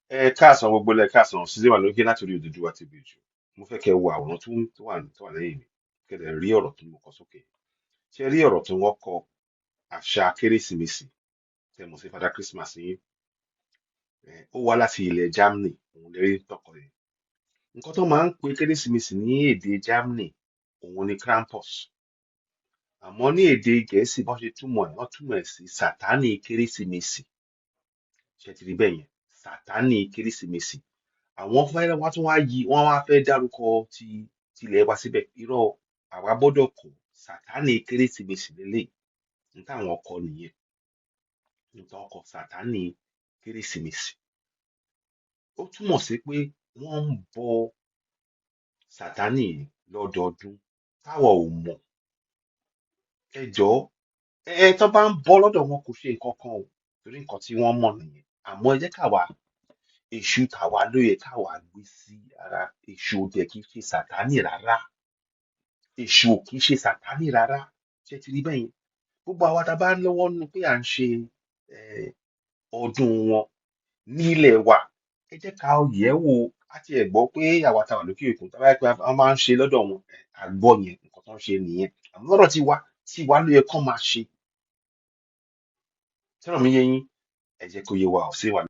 Káàsán gbogbo ilẹ̀ káàsán ṣíṣe wà lókè láti orí Oduduwa TV jù. Mo fẹ́ kẹ́ wo àwòrán tó wà lẹ́yìn mi. Kẹ́lẹ̀ rí ọ̀rọ̀ tó mo kọ sókè. Ṣé rí ọ̀rọ̀ tó wọ́n kọ àṣà kérésìmesì tẹ́ mo sí Father Christmas yín? Ó wá láti ilẹ̀ Germany, òun lè rí tọkọ yẹn. Nǹkan tó máa ń pe kérésìmesì ní èdè Germany, òun ni Krampus. Àmọ́ ní èdè Gẹ̀ẹ́sì bọ́n ṣe túmọ̀ ẹ̀, wọ́n túmọ̀ ẹ̀ sí Sátánì kérésìmesì. Ṣé ti rí bẹ́ẹ̀ yẹn? Sátánì kérésìmesì. Àwọn fẹ́rẹ̀ wọ́n tún wá yí wọ́n wá fẹ́ dárúkọ tilẹ̀ wa síbẹ̀. Irọ́ àwa gbọ́dọ̀ kọ Sátánì kérésìmesì lélẹ̀. N táwọn kọ nìyẹn. N táwọn kọ Sátánì kérésìmesì. Ó túmọ̀ sí pé wọ́n ń bọ Sátánì lọ́dọọdún. Táwa ò mọ̀. Ẹ jọ̀ọ́ tó bá ń bọ́ lọ́dọ̀ wọn kò ṣe nǹkan kan o torí nǹkan tí wọ́n mọ̀ nìyẹn. Àmọ́ ẹ jẹ́ káwa èṣù tàwa ló yẹ káwa gbé sí ara. Èṣù ò dẹ̀ kì í ṣe Sátánì rárá. Èṣù ò kì í ṣe Sátánì rárá. Ṣé ti rí bẹ́ẹ̀ yẹn? Gbogbo àwa tá a bá lọ́wọ́ nínú pé à ń ṣe ọdún wọn nílẹ̀ wa, ẹ jẹ́ ká yẹ̀ wò á ti ẹ̀ gbọ́ pé àwa tá a wà lókè òkun tá a bá yẹ pé a máa ń ṣe lọ́dọ̀ wọn, àgbọ̀ yẹn nǹkan tó ń ṣe nìyẹn. Àmọ́ lọ́dọ̀ tiwa ló yẹ kán máa ṣe. Sọ̀rọ̀ mi yé yín? Ẹ jẹ́ kó yé wa ò sí wa.